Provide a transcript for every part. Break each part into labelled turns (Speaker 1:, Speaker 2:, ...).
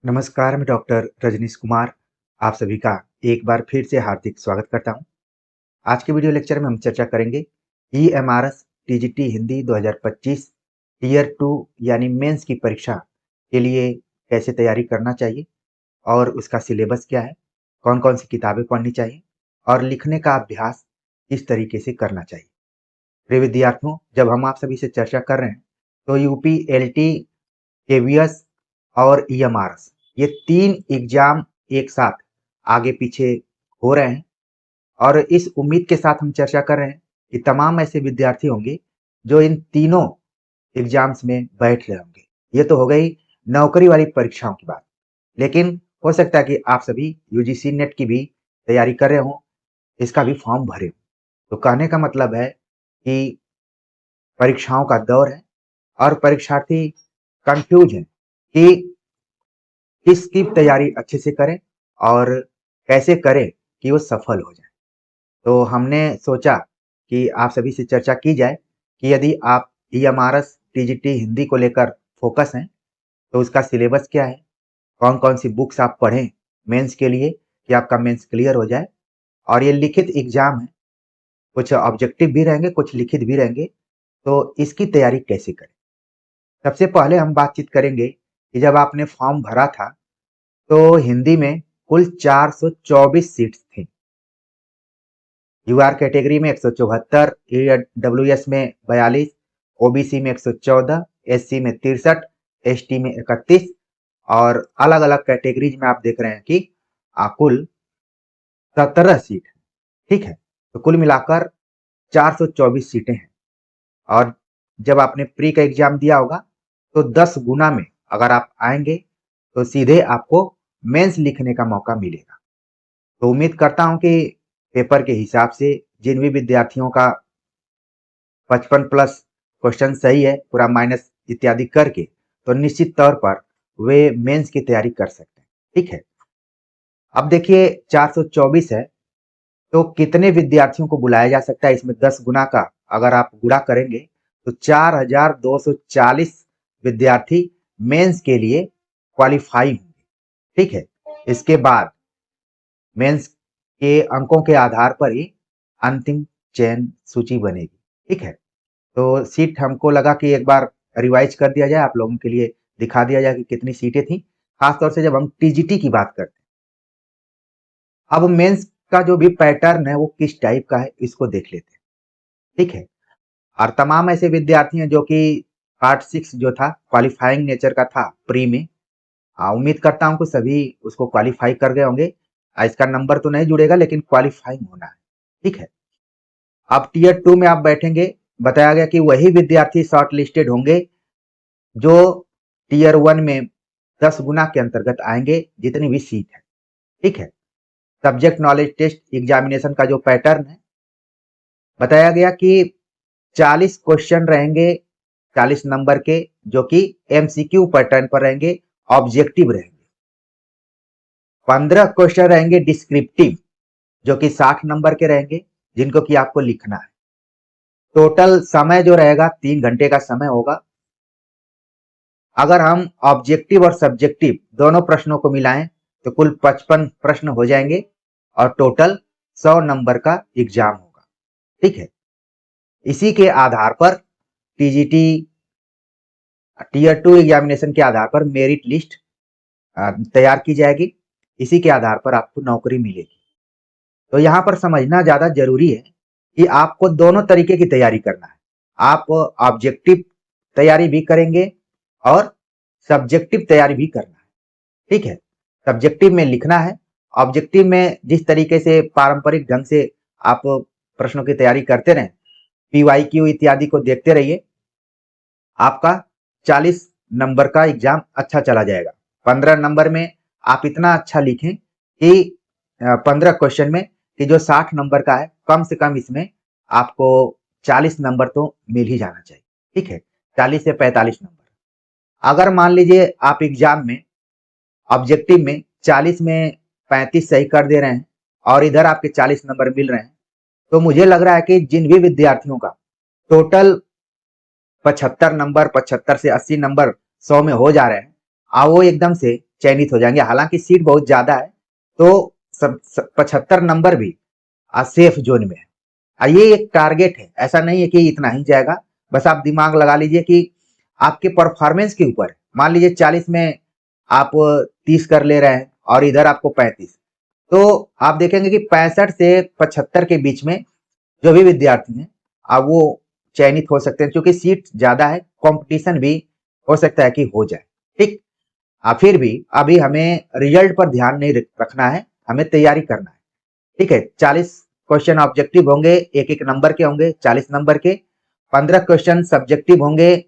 Speaker 1: नमस्कार, मैं डॉक्टर रजनीश कुमार आप सभी का एक बार फिर से हार्दिक स्वागत करता हूं। आज के वीडियो लेक्चर में हम चर्चा करेंगे ईएमआरएस टीजीटी हिंदी 2025 टीयर 2 यानी मेंस की परीक्षा के लिए कैसे तैयारी करना चाहिए और उसका सिलेबस क्या है, कौन-कौन सी किताबें पढ़नी चाहिए और लिखने का अभ्यास किस तरीके से करना चाहिए। प्रिय विद्यार्थियों, जब हम आप सभी से चर्चा कर रहे हैं तो यूपी, एलटी, केवीएस और ईएमआरएस ये 3 एग्जाम एक साथ आगे पीछे हो रहे हैं और इस उम्मीद के साथ हम चर्चा कर रहे हैं कि तमाम ऐसे विद्यार्थी होंगे जो इन तीनों एग्जाम्स में बैठ रहे होंगे। ये तो हो गई नौकरी वाली परीक्षाओं की बात। लेकिन हो सकता है कि आप सभी यूजीसी नेट की भी तैयारी कर रहे हों, इसका भी फॉर्म भरे हों। तो कहने का मतलब है कि परीक्षाओं का दौर है और परीक्षार्थी कंफ्यूज हैं कि किसकी तैयारी अच्छे से करें और कैसे करें कि वो सफल हो जाए। तो हमने सोचा कि आप सभी से चर्चा की जाए कि यदि आप ईएमआरएस टीजीटी हिंदी को लेकर फोकस हैं तो उसका सिलेबस क्या है, कौन-कौन सी बुक्स आप पढ़ें मेंस के लिए कि आपका मेंस क्लियर हो जाए। और ये लिखित एग्जाम है, कुछ ऑब्जेक्टिव भी रहेंगे, कुछ लिखित भी रहेंगे, तो इसकी तैयारी कैसे करें। सबसे पहले हम बातचीत करेंगे कि जब आपने फॉर्म भरा था तो हिंदी में कुल 424 सीट्स थी। यूआर कैटेगरी में 174, ईडब्ल्यूएस में 42, ओबीसी में 114, एससी में 63, एसटी में 31 और अलग अलग कैटेगरीज में आप देख रहे हैं कि कुल 17 सीट। ठीक है, तो कुल मिलाकर 424 सीटें हैं। और जब आपने प्री का एग्जाम दिया होगा तो 10 गुना में अगर आप आएंगे तो सीधे आपको मेंस लिखने का मौका मिलेगा। तो उम्मीद करता हूं कि पेपर के हिसाब से जिन भी विद्यार्थियों का 55 प्लस क्वेश्चन सही है पूरा माइनस इत्यादि करके, तो निश्चित तौर पर वे मेंस की तैयारी कर सकते हैं। ठीक है, अब देखिए 424 है तो कितने विद्यार्थियों को बुलाया जा सकता है। इसमें 10 गुना का अगर आप गुणा करेंगे तो 4240 विद्यार्थी मेंस के लिए क्वालिफाई होंगे। ठीक है, इसके बाद मेंस के अंकों के आधार पर ही अंतिम चयन सूची बनेगी। ठीक है, तो सीट हमको लगा कि एक बार रिवाइज कर दिया जाए, आप लोगों के लिए दिखा दिया जाए कि कितनी सीटें थी, खासतौर से जब हम टीजीटी की बात करते हैं। अब मेंस का जो भी पैटर्न है वो किस टाइप का है इसको देख लेते हैं। ठीक है, और तमाम ऐसे विद्यार्थी हैं जो कि पार्ट 6 जो था क्वालिफाइंग नेचर का था प्री में, उम्मीद करता हूं कि सभी उसको क्वालिफाई कर गए होंगे। इसका नंबर तो नहीं जुड़ेगा लेकिन क्वालिफाइंग होना है। ठीक है, अब टीयर 2 में आप बैठेंगे, बताया गया कि वही विद्यार्थी शॉर्ट लिस्टेड होंगे जो टीयर 1 में 10 गुना के अंतर्गत आएंगे जितनी भी सीट है। ठीक है, सब्जेक्ट नॉलेज टेस्ट एग्जामिनेशन का जो पैटर्न है, बताया गया कि 40 क्वेश्चन रहेंगे 40 नंबर के जो कि एमसीक्यू पैटर्न पर रहेंगे, ऑब्जेक्टिव रहेंगे। 15 क्वेश्चन रहेंगे डिस्क्रिप्टिव जो कि 60 नंबर के रहेंगे जिनको कि आपको लिखना है। टोटल समय जो रहेगा 3 घंटे का समय होगा। अगर हम ऑब्जेक्टिव और सब्जेक्टिव दोनों प्रश्नों को मिलाएं तो कुल 55 प्रश्न हो जाएंगे और टोटल 100 नंबर का एग्जाम होगा। ठीक है, इसी के आधार पर टीजीटी टीयर 2 एग्जामिनेशन के आधार पर मेरिट लिस्ट तैयार की जाएगी। इसी के आधार पर आपको नौकरी मिलेगी। तो यहाँ पर समझना ज्यादा जरूरी है कि आपको दोनों तरीके की तैयारी करना है। आप ऑब्जेक्टिव तैयारी भी करेंगे और सब्जेक्टिव तैयारी भी करना है। ठीक है, सब्जेक्टिव में लिखना है, ऑब्जेक्टिव में जिस तरीके से पारंपरिक ढंग से आप प्रश्नों की तैयारी करते रहें, पीवाईक्यू इत्यादि को देखते रहिए, आपका 40 नंबर का एग्जाम अच्छा चला जाएगा। 15 नंबर में आप इतना अच्छा लिखें कि 15 क्वेश्चन में कि जो 60 नंबर का है कम से कम इसमें आपको 40 नंबर तो मिल ही जाना चाहिए। ठीक है, 40 से 45 नंबर। अगर मान लीजिए आप एग्जाम में ऑब्जेक्टिव में 40 में 35 सही कर दे रहे हैं और इधर आपके 40 नंबर मिल रहे हैं, तो मुझे लग रहा है कि जिन भी विद्यार्थियों का टोटल 75 नंबर 75 से 80 नंबर 100 में हो जा रहे हैं, वो एकदम से चयनित हो जाएंगे। हालांकि सीट बहुत ज्यादा है, तो 75 नंबर भी सेफ जोन में है। ये एक टारगेट है, ऐसा नहीं है कि इतना ही जाएगा। बस आप दिमाग लगा लीजिए कि आपके परफॉर्मेंस के ऊपर। मान लीजिए 40 में आप 30 कर ले रहे हैं और इधर आपको 35, तो आप देखेंगे कि 65 से 75 के बीच में जो भी विद्यार्थी हैं अब वो चयनित हो सकते हैं, क्योंकि सीट ज्यादा है, कंपटीशन भी हो सकता है कि हो जाए। ठीक, फिर भी अभी हमें रिजल्ट पर ध्यान नहीं रखना है, हमें तैयारी करना है। ठीक है, 40 क्वेश्चन ऑब्जेक्टिव होंगे, एक एक नंबर के होंगे, 40 नंबर के। 15 क्वेश्चन सब्जेक्टिव होंगे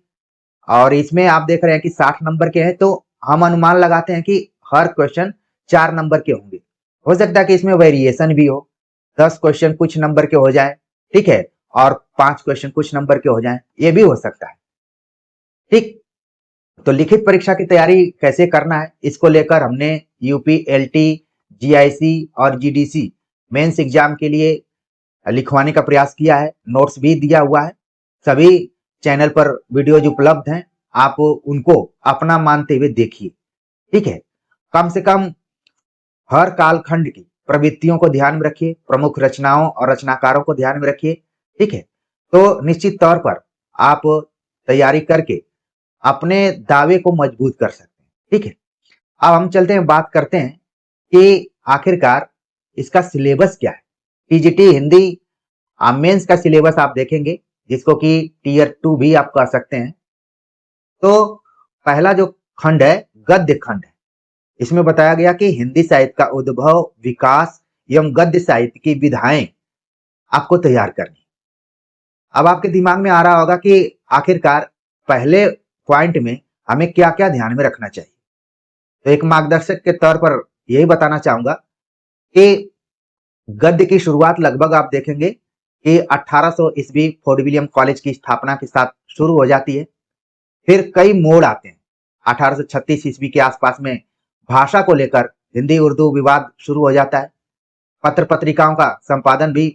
Speaker 1: और इसमें आप देख रहे हैं कि 60 नंबर के हैं, तो हम अनुमान लगाते हैं कि हर क्वेश्चन 4 नंबर के होंगे। हो सकता है कि इसमें वेरिएशन भी हो, 10 क्वेश्चन कुछ नंबर के हो जाए, ठीक है, और 5 क्वेश्चन कुछ नंबर के हो जाए, ये भी हो सकता है। ठीक, तो लिखित परीक्षा की तैयारी कैसे करना है, इसको लेकर हमने यूपी, एलटी, जीआईसी और जीडीसी मेंस एग्जाम के लिए लिखवाने का प्रयास किया है। नोट्स भी दिया हुआ है, सभी चैनल पर वीडियोज उपलब्ध हैं, आप उनको अपना मानते हुए देखिए। ठीक है, कम से कम हर कालखंड की प्रवृत्तियों को ध्यान में रखिए, प्रमुख रचनाओं और रचनाकारों को ध्यान में रखिए। ठीक है, तो निश्चित तौर पर आप तैयारी करके अपने दावे को मजबूत कर सकते हैं। ठीक है, अब हम चलते हैं, बात करते हैं कि आखिरकार इसका सिलेबस क्या है। टीजीटी हिंदी मेंस का सिलेबस आप देखेंगे, जिसको कि टीयर 2 भी आप कह सकते हैं। तो पहला जो खंड है, गद्य खंड है। इसमें बताया गया कि हिंदी साहित्य का उद्भव, विकास एवं गद्य साहित्य की विधाएं आपको तैयार करनी। अब आपके दिमाग में आ रहा होगा कि आखिरकार पहले पॉइंट में हमें क्या क्या ध्यान में रखना चाहिए। तो एक मार्गदर्शक के तौर पर यही बताना चाहूंगा कि गद्य की शुरुआत लगभग आप देखेंगे कि 1800 ईस्वी फोर्ट विलियम कॉलेज की स्थापना के साथ शुरू हो जाती है। फिर कई मोड़ आते हैं। 1836 ईस्वी के आसपास में भाषा को लेकर हिंदी उर्दू विवाद शुरू हो जाता है। पत्र पत्रिकाओं का संपादन भी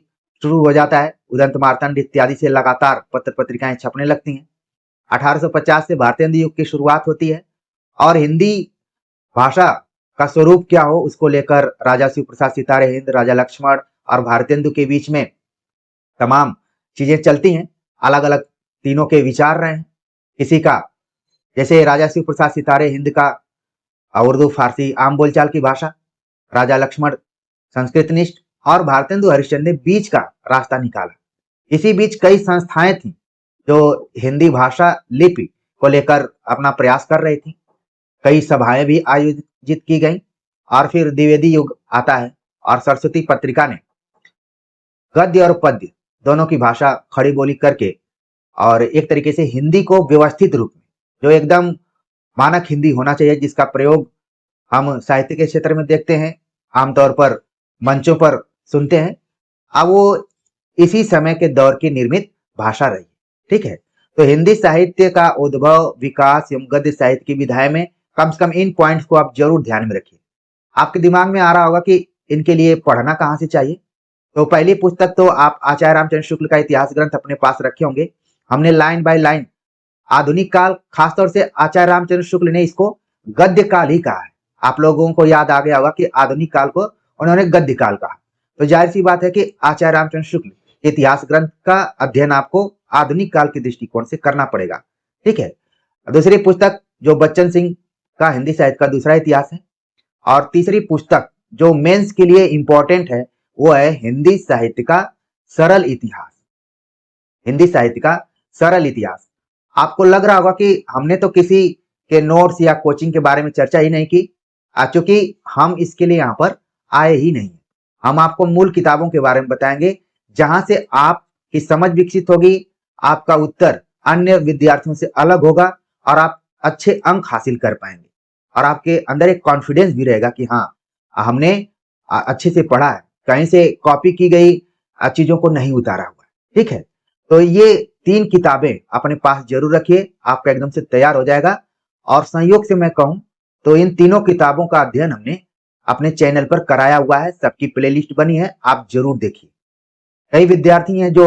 Speaker 1: शुरू हो जाता है। उदंत मार्तंड इत्यादि से लगातार पत्र पत्रिकाएं छपने लगती हैं। 1850 से भारतीय हिंदी युग की शुरुआत होती है और हिंदी भाषा का स्वरूप क्या हो, उसको लेकर राजा शिव प्रसाद सितारे हिंद, राजा लक्ष्मण और भारतेंदु के बीच में तमाम चीजें चलती हैं। अलग अलग तीनों के विचार रहे हैं। किसी का, जैसे राजा शिव प्रसाद सितारे हिंद का उर्दू फारसी आम बोलचाल की भाषा, राजा लक्ष्मण संस्कृतनिष्ठ और भारतेंदु हरिश्चंद्र ने बीच का रास्ता निकाला। इसी बीच कई संस्थाएं थी जो हिंदी भाषा लिपि को लेकर अपना प्रयास कर रही थी। कई सभाएं भी आयोजित की गई और फिर द्विवेदी युग आता है और सरस्वती पत्रिका ने गद्य और पद्य दोनों की भाषा खड़ी बोली करके और एक तरीके से हिंदी को व्यवस्थित रूप में, जो एकदम मानक हिंदी होना चाहिए, जिसका प्रयोग हम साहित्य के क्षेत्र में देखते हैं, आमतौर पर मंचों पर सुनते हैं, अब वो इसी समय के दौर की निर्मित भाषा रही। ठीक है, तो हिंदी साहित्य का उद्भव, विकास एवं गद्य साहित्य की विधाएं में कम से कम इन पॉइंट्स को आप जरूर ध्यान में रखिए। आपके दिमाग में आ रहा होगा कि इनके लिए पढ़ना कहाँ से चाहिए। तो पहली पुस्तक तो आप आचार्य रामचंद्र शुक्ल का इतिहास ग्रंथ अपने पास रखे होंगे। हमने लाइन बाय लाइन आधुनिक काल, खासतौर से आचार्य रामचंद्र शुक्ल ने इसको गद्य काल ही कहा है। आप लोगों को याद आ गया होगा कि आधुनिक काल को उन्होंने गद्य काल कहा। तो जाहिर सी बात है कि आचार्य रामचंद्र शुक्ल इतिहास ग्रंथ का अध्ययन आपको आधुनिक काल के दृष्टिकोण से करना पड़ेगा। ठीक है, दूसरी पुस्तक जो बच्चन सिंह का हिंदी साहित्य का दूसरा इतिहास है, और तीसरी पुस्तक जो मेंस के लिए इंपॉर्टेंट है वो है हिंदी साहित्य का सरल इतिहास। हिंदी साहित्य का सरल इतिहास। आपको लग रहा होगा कि हमने तो किसी के नोट्स या कोचिंग के बारे में चर्चा ही नहीं की, क्योंकि हम इसके लिए यहाँ पर आए ही नहीं। हम आपको मूल किताबों के बारे में बताएंगे, जहां से आपकी समझ विकसित होगी, आपका उत्तर अन्य विद्यार्थियों से अलग होगा और आप अच्छे अंक हासिल कर पाएंगे और आपके अंदर एक कॉन्फिडेंस भी रहेगा कि हाँ, हमने अच्छे से पढ़ा है, कहीं से कॉपी की गई चीजों को नहीं उतारा हुआ। ठीक है, तो ये 3 किताबें अपने पास जरूर रखिए, आपका एकदम से तैयार हो जाएगा। और संयोग से मैं कहूं तो इन तीनों किताबों का अध्ययन हमने अपने चैनल पर कराया हुआ है, सबकी प्लेलिस्ट बनी है, आप जरूर देखिए। कई विद्यार्थी हैं जो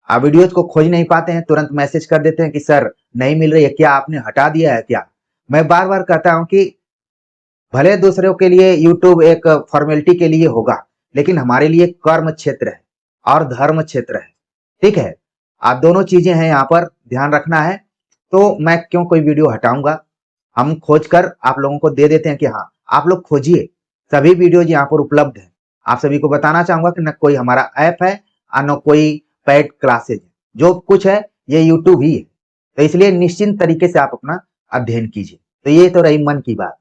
Speaker 1: वीडियोज को खोज नहीं पाते हैं, तुरंत मैसेज कर देते हैं कि सर नहीं मिल रही है, क्या आपने हटा दिया है क्या। मैं बार बार कहता हूं कि भले दूसरों के लिए यूट्यूब एक फॉर्मेलिटी के लिए होगा, लेकिन हमारे लिए कर्म क्षेत्र है और धर्म क्षेत्र है। ठीक है, आप दोनों चीजें हैं, यहाँ पर ध्यान रखना है। तो मैं क्यों कोई वीडियो हटाऊंगा, हम खोज कर आप लोगों को दे देते हैं कि हाँ आप लोग खोजिए, सभी वीडियोज यहाँ पर उपलब्ध है। आप सभी को बताना चाहूंगा कि न कोई हमारा ऐप है और न कोई पेड क्लासेज है, जो कुछ है ये यूट्यूब ही है। तो इसलिए निश्चिंत तरीके से आप अपना अध्ययन कीजिए। तो ये तो रही मन की बात।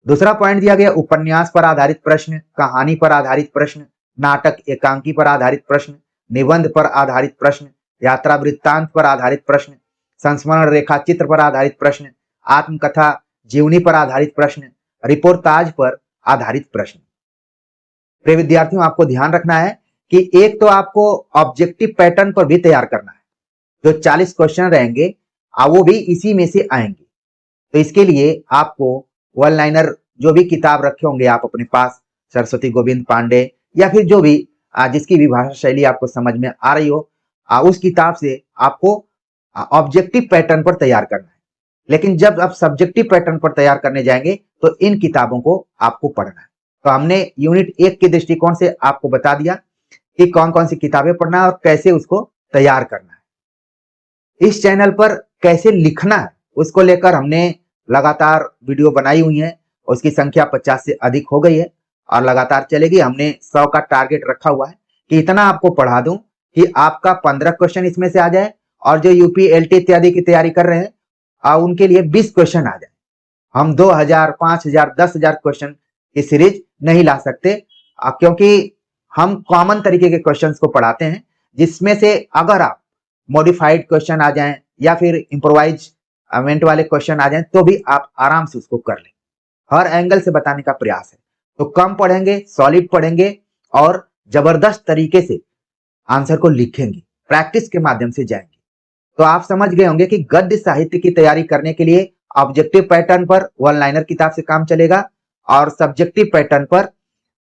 Speaker 1: दूसरा पॉइंट दिया गया उपन्यास पर आधारित प्रश्न, कहानी पर आधारित प्रश्न, नाटक एकांकी पर आधारित प्रश्न, निबंध पर आधारित प्रश्न, यात्रा वृत्तांत पर आधारित प्रश्न, संस्मरण रेखा चित्र पर आधारित प्रश्न, आत्मकथा जीवनी पर आधारित प्रश्न, रिपोर्टाज पर आधारित प्रश्न। प्रिय विद्यार्थियों, आपको ध्यान रखना है कि एक तो आपको ऑब्जेक्टिव पैटर्न पर भी तैयार करना है, जो 40 क्वेश्चन रहेंगे वो भी इसी में से आएंगे। तो इसके लिए आपको वन लाइनर जो भी किताब रखे होंगे आप अपने पास, सरस्वती गोविंद पांडे या फिर जो भी जिसकी भी भाषा शैली आपको समझ में आ रही हो, उस किताब से आपको ऑब्जेक्टिव पैटर्न पर तैयार करना है। लेकिन जब आप सब्जेक्टिव पैटर्न पर तैयार करने जाएंगे तो इन किताबों को आपको पढ़ना है। तो हमने यूनिट 1 के दृष्टिकोण से आपको बता दिया कि कौन कौन सी किताबें पढ़ना है और कैसे उसको तैयार करना है। इस चैनल पर कैसे लिखना है उसको लेकर हमने लगातार वीडियो बनाई हुई है, उसकी संख्या 50 से अधिक हो गई है और लगातार चलेगी। हमने 100 का टारगेट रखा हुआ है कि इतना आपको पढ़ा दूं कि आपका 15 क्वेश्चन इसमें से आ जाए और जो यूपी एलटी इत्यादि की तैयारी कर रहे हैं उनके लिए 20 क्वेश्चन आ जाए। हम 2000, 5000, 10,000 क्वेश्चन की सीरीज नहीं ला सकते, क्योंकि हम कॉमन तरीके के क्वेश्चंस को पढ़ाते हैं, जिसमें से अगर आप मॉडिफाइड क्वेश्चन आ जाएं या फिर इम्प्रोवाइज इवेंट वाले क्वेश्चन आ जाएं तो भी आप आराम से उसको कर लें। हर एंगल से बताने का प्रयास है। तो कम पढ़ेंगे, सॉलिड पढ़ेंगे और जबरदस्त तरीके से आंसर को लिखेंगे, प्रैक्टिस के माध्यम से जाएंगे। तो आप समझ गए होंगे कि गद्य साहित्य की तैयारी करने के लिए ऑब्जेक्टिव पैटर्न पर वन लाइनर किताब से काम चलेगा और सब्जेक्टिव पैटर्न पर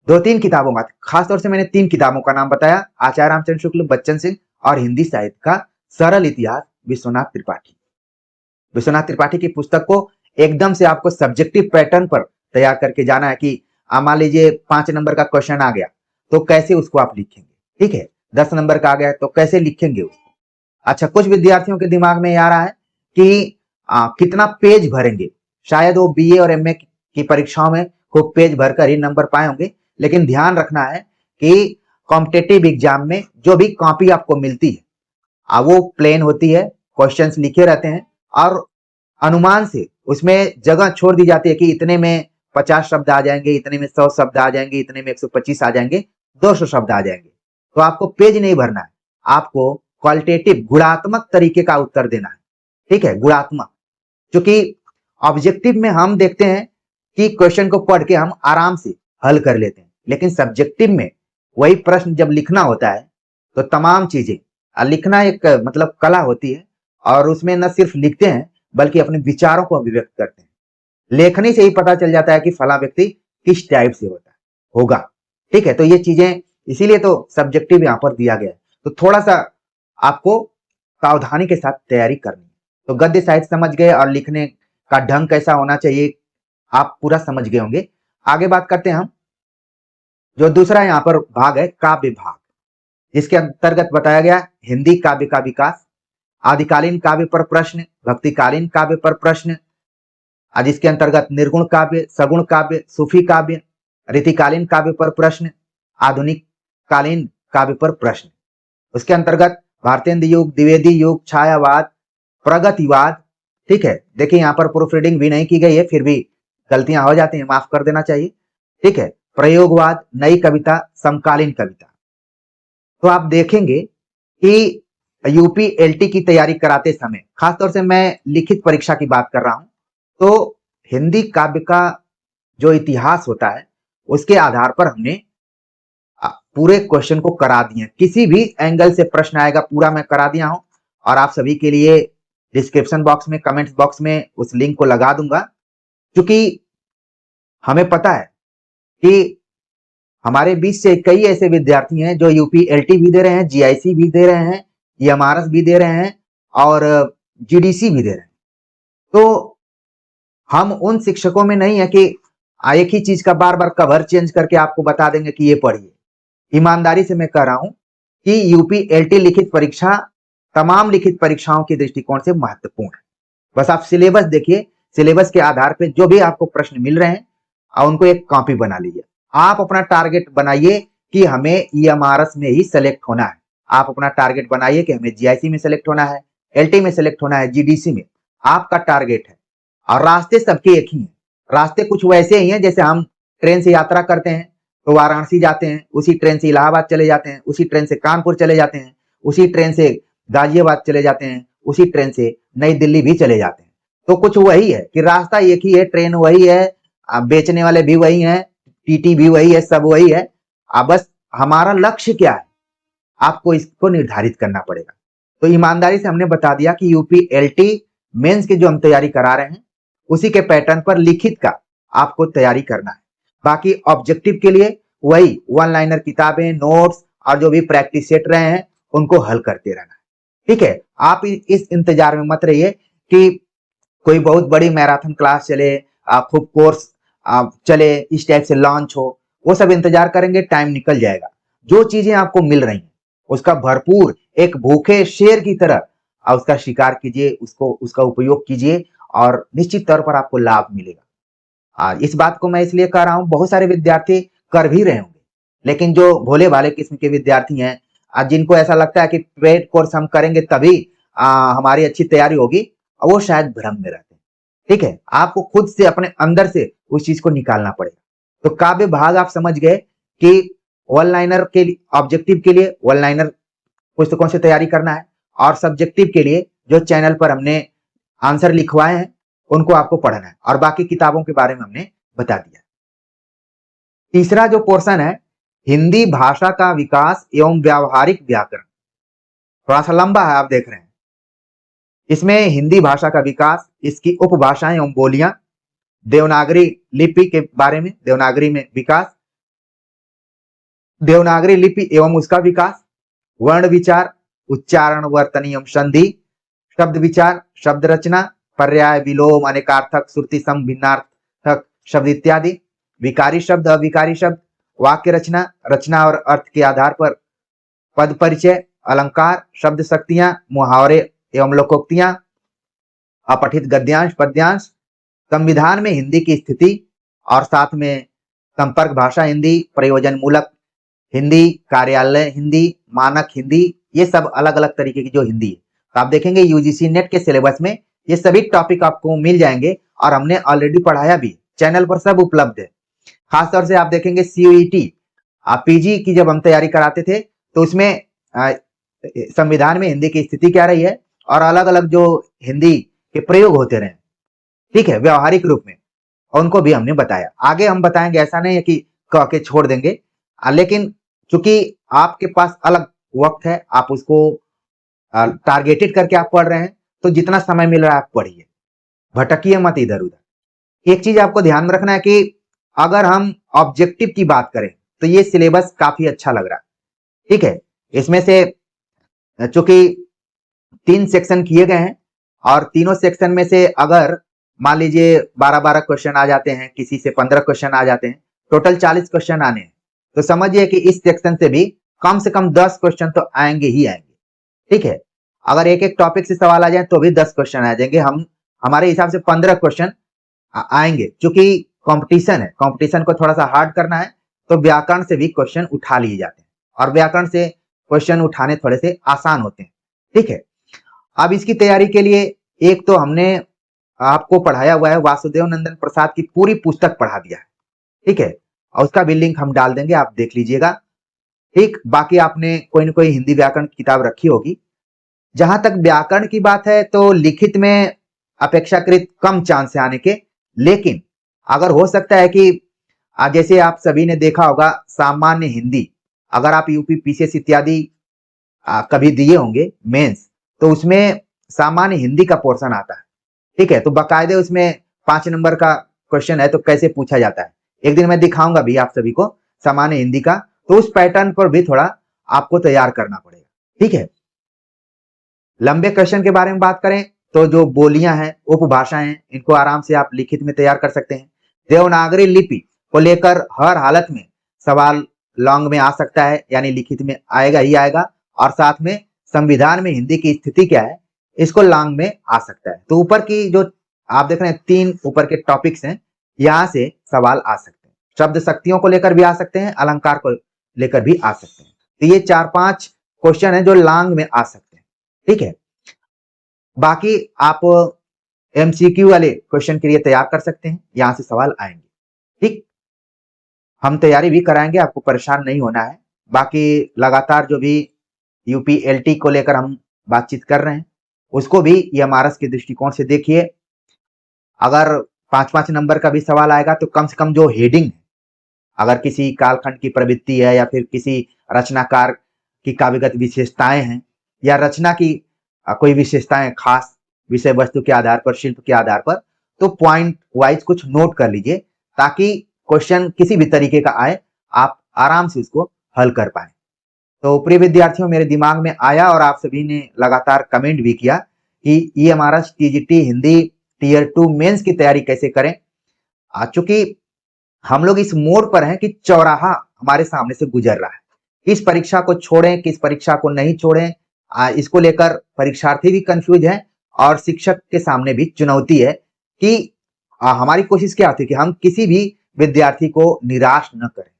Speaker 1: 2-3 किताबों का, खासतौर से मैंने 3 किताबों का नाम बताया, आचार्य रामचंद्र शुक्ल, बच्चन सिंह और हिंदी साहित्य का सरल इतिहास विश्वनाथ त्रिपाठी। विश्वनाथ त्रिपाठी की पुस्तक को एकदम से आपको सब्जेक्टिव पैटर्न पर तैयार करके जाना है कि मान लीजिए 5 नंबर का क्वेश्चन आ गया तो कैसे उसको आप लिखेंगे। ठीक है, 10 नंबर का आ गया तो कैसे लिखेंगे उसको। अच्छा, कुछ विद्यार्थियों के दिमाग में आ रहा है कि कितना पेज भरेंगे, शायद वो बीए और एमए की परीक्षाओं में खूब पेज भरकर ही नंबर पाए होंगे। लेकिन ध्यान रखना है कि कॉम्पिटेटिव एग्जाम में जो भी कॉपी आपको मिलती है वो प्लेन होती है, क्वेश्चंस लिखे रहते हैं और अनुमान से उसमें जगह छोड़ दी जाती है कि इतने में 50 शब्द आ जाएंगे, इतने में 100 शब्द आ जाएंगे, इतने में 125 आ जाएंगे, 200 शब्द आ जाएंगे। तो आपको पेज नहीं भरना है, आपको क्वालिटेटिव गुणात्मक तरीके का उत्तर देना है। ठीक है, गुणात्मक, क्योंकि ऑब्जेक्टिव में हम देखते हैं कि क्वेश्चन को पढ़ के हम आराम से हल कर लेते हैं, लेकिन सब्जेक्टिव में वही प्रश्न जब लिखना होता है तो तमाम चीजें, लिखना एक मतलब कला होती है और उसमें न सिर्फ लिखते हैं बल्कि अपने विचारों को अभिव्यक्त करते हैं। लेखनी से ही पता चल जाता है कि फला व्यक्ति किस टाइप से होगा। ठीक है, तो ये चीजें इसीलिए तो सब्जेक्टिव यहाँ पर दिया गया है। तो थोड़ा सा आपको सावधानी के साथ तैयारी करनी है। तो गद्य साहित्य समझ गए और लिखने का ढंग कैसा होना चाहिए आप पूरा समझ गए होंगे। आगे बात करते हैं हम, जो दूसरा यहाँ पर भाग है काव्य भाग, जिसके अंतर्गत बताया गया हिंदी काव्य का विकास, आदिकालीन काव्य पर प्रश्न, भक्तिकालीन काव्य पर प्रश्न, जिसके अंतर्गत निर्गुण काव्य, सगुण काव्य, सूफी काव्य, रीतिकालीन काव्य पर प्रश्न, आधुनिक कालीन काव्य पर प्रश्न। उसके अंतर्गत भारतेंद्र युग, द्विवेदी युग, छायावाद, प्रगतिवाद। ठीक है, देखिए यहाँ पर प्रूफ रीडिंग भी नहीं की गई है, फिर भी गलतियां हो जाती हैं, माफ कर देना चाहिए। ठीक है, प्रयोगवाद, नई कविता, समकालीन कविता। तो आप देखेंगे कि यूपी एलटी की तैयारी कराते समय, खासतौर से मैं लिखित परीक्षा की बात कर रहा हूं, तो हिंदी काव्य का जो इतिहास होता है उसके आधार पर हमने पूरे क्वेश्चन को करा दिए। किसी भी एंगल से प्रश्न आएगा पूरा मैं करा दिया हूं और आप सभी के लिए डिस्क्रिप्शन बॉक्स में, कमेंट्स बॉक्स में उस लिंक को लगा दूंगा, क्योंकि हमें पता है कि हमारे बीच से कई ऐसे विद्यार्थी हैं जो यूपी एलटी भी दे रहे हैं, जीआईसी भी दे रहे हैं, एमआरएस भी दे रहे हैं और जीडीसी भी दे रहे हैं। तो हम उन शिक्षकों में नहीं है कि एक ही चीज का बार बार कवर चेंज करके आपको बता देंगे कि ये पढ़िए। ईमानदारी से मैं कह रहा हूं कि यूपी एलटी लिखित परीक्षा तमाम लिखित परीक्षाओं के दृष्टिकोण से महत्वपूर्ण है। बस आप सिलेबस देखिए, सिलेबस के आधार पर जो भी आपको प्रश्न मिल रहे हैं उनको एक कॉपी बना लीजिए। आप अपना टारगेट बनाइए कि हमें ईएमआरएस में ही सेलेक्ट होना है। आप अपना टारगेट बनाइए कि हमें जीआईसी में सेलेक्ट होना है, एलटी में सेलेक्ट होना है, जीडीसी में। आपका टारगेट है और रास्ते सबके एक ही हैं। रास्ते कुछ वैसे ही हैं जैसे हम ट्रेन से यात्रा करते हैं तो वाराणसी जाते हैं, उसी ट्रेन से इलाहाबाद चले जाते हैं, उसी ट्रेन से कानपुर चले जाते हैं, उसी ट्रेन से गाजियाबाद चले जाते हैं, उसी ट्रेन से नई दिल्ली भी चले जाते हैं। तो कुछ वही है कि रास्ता एक ही है, ट्रेन वही है, बेचने वाले भी वही हैं, टीटी भी वही है, सब वही है। बस हमारा लक्ष्य क्या है आपको इसको निर्धारित करना पड़ेगा। तो ईमानदारी से हमने बता दिया कि यूपी एलटी मेंस की जो हम तैयारी करा रहे हैं उसी के पैटर्न पर लिखित का आपको तैयारी करना है। बाकी ऑब्जेक्टिव के लिए वही वन लाइनर किताबें, नोट्स और जो भी प्रैक्टिस सेट रहे हैं उनको हल करते रहना है। ठीक है, आप इस इंतजार में मत रहिए कि कोई बहुत बड़ी मैराथन क्लास चले, खूब कोर्स चले, इस टाइप से लॉन्च हो, वो सब इंतजार करेंगे, टाइम निकल जाएगा। जो चीजें आपको मिल रही हैं उसका भरपूर एक भूखे शेर की तरह उसका शिकार कीजिए, उसका उपयोग कीजिए और निश्चित तौर पर आपको लाभ मिलेगा। इस बात को मैं इसलिए कह रहा हूं, बहुत सारे विद्यार्थी कर भी रहे होंगे, लेकिन जो भोले भाले किस्म के विद्यार्थी हैं, जिनको ऐसा लगता है कि पेड कोर्स हम करेंगे तभी हमारी अच्छी तैयारी होगी, वो शायद भ्रम में रहते हैं। ठीक है, आपको खुद से अपने अंदर से उस चीज को निकालना पड़ेगा। तो काव्य भाग आप समझ गए कि वन लाइनर के ऑब्जेक्टिव के लिए वन लाइनर पुस्तकों से तैयारी करना है और सब्जेक्टिव के लिए जो चैनल पर हमने आंसर लिखवाए हैं उनको आपको पढ़ना है और बाकी किताबों के बारे में हमने बता दिया। तीसरा जो पोर्शन है, हिंदी भाषा का विकास एवं व्यावहारिक व्याकरण, थोड़ा सा लंबा है, आप देख रहे हैं। इसमें हिंदी भाषा का विकास, इसकी उपभाषाएं एवं बोलियां, देवनागरी लिपि के बारे में, देवनागरी में विकास, देवनागरी लिपि एवं उसका विकास, वर्ण विचार, उच्चारण, वर्तनी एवं संधि, शब्द विचार, शब्द रचना, पर्याय, विलोम, अनेकार्थक, श्रुति सम, भिन्नार्थक शब्द इत्यादि, विकारी शब्द, अविकारी शब्द, वाक्य रचना, रचना और अर्थ के आधार पर पद परिचय, अलंकार, शब्द शक्तियां, मुहावरे एवं लोकोक्तियां, अपठित गद्यांश, पद्यांश, संविधान में हिंदी की स्थिति और साथ में संपर्क भाषा हिंदी, प्रयोजन मूलक हिंदी, कार्यालय हिंदी, मानक हिंदी, ये सब अलग अलग तरीके की जो हिंदी है। तो आप देखेंगे यूजीसी नेट के सिलेबस में ये सभी टॉपिक आपको मिल जाएंगे और हमने ऑलरेडी पढ़ाया भी, चैनल पर सब उपलब्ध है। खासतौर से आप देखेंगे सीयूईटी पीजी की जब हम तैयारी कराते थे तो उसमें संविधान में हिंदी की स्थिति क्या रही है और अलग अलग जो हिंदी के प्रयोग होते रहे, ठीक है, व्यवहारिक रूप में, उनको भी हमने बताया। आगे हम बताएंगे, ऐसा नहीं है कि कह के छोड़ देंगे, लेकिन चूंकि आपके पास अलग वक्त है, आप उसको टारगेटेड करके आप पढ़ रहे हैं, तो जितना समय मिल रहा है आप पढ़िए, भटकिए मत इधर उधर। एक चूंकि आपको ध्यान में रखना है कि अगर हम ऑब्जेक्टिव की बात करें तो ये सिलेबस काफी अच्छा लग रहा है। ठीक है, इसमें से चूंकि 3 सेक्शन किए गए हैं और तीनों सेक्शन में से अगर मान लीजिए 12-12 क्वेश्चन आ जाते हैं, किसी से 15 क्वेश्चन आ जाते हैं, टोटल 40 क्वेश्चन आने हैं, तो समझिए कि इस सेक्शन से भी कम से कम 10 क्वेश्चन तो आएंगे ही आएंगे। ठीक है, अगर एक एक टॉपिक से सवाल आ जाए तो भी 10 क्वेश्चन आ जाएंगे, हमारे हिसाब से 15 क्वेश्चन आएंगे। क्योंकि कंपटीशन है, कंपटीशन को थोड़ा सा हार्ड करना है, तो व्याकरण से भी क्वेश्चन उठा लिए जाते हैं और व्याकरण से क्वेश्चन उठाने थोड़े से आसान होते हैं। ठीक है, अब इसकी तैयारी के लिए एक तो हमने आपको पढ़ाया हुआ है, वासुदेव नंदन प्रसाद की पूरी पुस्तक पढ़ा दिया है। ठीक है, और उसका भी लिंक हम डाल देंगे, आप देख लीजिएगा। ठीक, बाकी आपने कोई ना कोई हिंदी व्याकरण की किताब रखी होगी। जहां तक व्याकरण की बात है तो लिखित में अपेक्षाकृत कम चांस है आने के, लेकिन अगर हो सकता है कि जैसे आप सभी ने देखा होगा सामान्य हिंदी, अगर आप यूपी पीसीएस इत्यादि कभी दिए होंगे मेंस, तो उसमें सामान्य हिंदी का पोर्शन आता है। ठीक है, तो बाकायदे उसमें 5 नंबर का क्वेश्चन है तो कैसे पूछा जाता है, एक दिन मैं दिखाऊंगा भी आप सभी को सामान्य हिंदी का, तो उस पैटर्न पर भी थोड़ा आपको तैयार करना पड़ेगा। ठीक है, लंबे क्वेश्चन के बारे में बात करें तो जो बोलियां हैं, उपभाषाएं हैं, इनको आराम से आप लिखित में तैयार कर सकते हैं। देवनागरी लिपि को लेकर हर हालत में सवाल लॉन्ग में आ सकता है, यानी लिखित में आएगा ही आएगा, और साथ में संविधान में हिंदी की स्थिति क्या है इसको लॉन्ग में आ सकता है। तो ऊपर की जो आप देख रहे हैं 3 ऊपर के टॉपिक्स हैं, यहाँ से सवाल आ सकते हैं। शब्द शक्तियों को लेकर भी आ सकते हैं, अलंकार को लेकर भी आ सकते हैं। तो ये 4-5 क्वेश्चन है जो लॉन्ग में आ सकते हैं, ठीक है। बाकी आप एमसीक्यू वाले क्वेश्चन के लिए तैयार कर सकते हैं, यहां से सवाल आएंगे, ठीक। हम तैयारी भी कराएंगे, आपको परेशान नहीं होना है। बाकी लगातार जो भी यूपीएलटी को लेकर हम बातचीत कर रहे हैं उसको भी एमआरएस के दृष्टिकोण से देखिए। अगर 5-5 नंबर का भी सवाल आएगा तो कम से कम जो हेडिंग है, अगर किसी कालखंड की प्रवृत्ति है या फिर किसी रचनाकार की काव्यगत विशेषताएं हैं या रचना की कोई विशेषताएं खास विषय वस्तु के आधार पर, शिल्प के आधार पर, तो पॉइंट वाइज कुछ नोट कर लीजिए ताकि क्वेश्चन किसी भी तरीके का आए आप आराम से उसको हल कर पाए। तो प्रिय विद्यार्थियों, मेरे दिमाग में आया और आप सभी ने लगातार कमेंट भी किया कि EMRS TGT Hindi tier 2 mains की तैयारी कैसे करें। चूंकि हम लोग इस मोड़ पर हैं कि चौराहा हमारे सामने से गुजर रहा है, किस परीक्षा को छोड़ें किस परीक्षा को नहीं छोड़ें, इसको लेकर परीक्षार्थी भी कंफ्यूज है और शिक्षक के सामने भी चुनौती है कि हमारी कोशिश क्या होती है कि हम किसी भी विद्यार्थी को निराश न करें,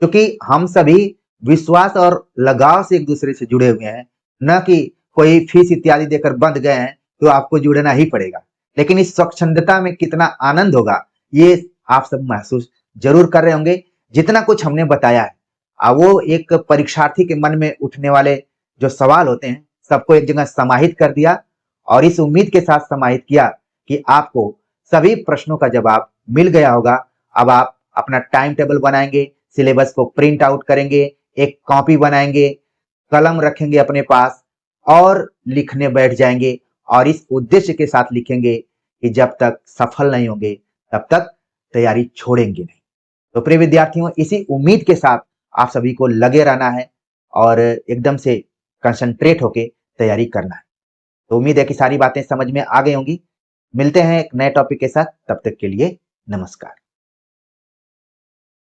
Speaker 1: क्योंकि हम सभी विश्वास और लगाव से एक दूसरे से जुड़े हुए हैं, न कि कोई फीस इत्यादि देकर बंध गए हैं तो आपको जुड़ना ही पड़ेगा। लेकिन इस स्वच्छंदता में कितना आनंद होगा ये आप सब महसूस जरूर कर रहे होंगे। जितना कुछ हमने बताया है वो एक परीक्षार्थी के मन में उठने वाले जो सवाल होते हैं सबको एक जगह समाहित कर दिया और इस उम्मीद के साथ समाहित किया कि आपको सभी प्रश्नों का जवाब मिल गया होगा। अब आप अपना टाइम टेबल बनाएंगे, सिलेबस को प्रिंट आउट करेंगे, एक कॉपी बनाएंगे, कलम रखेंगे अपने पास और लिखने बैठ जाएंगे और इस उद्देश्य के साथ लिखेंगे कि जब तक सफल नहीं होंगे तब तक तैयारी छोड़ेंगे नहीं। तो प्रिय विद्यार्थियों, इसी उम्मीद के साथ आप सभी को लगे रहना है और एकदम से कंसंट्रेट होके तैयारी करना है। तो उम्मीद है कि सारी बातें समझ में आ गई होंगी। मिलते हैं एक नए टॉपिक के साथ, तब तक के लिए नमस्कार।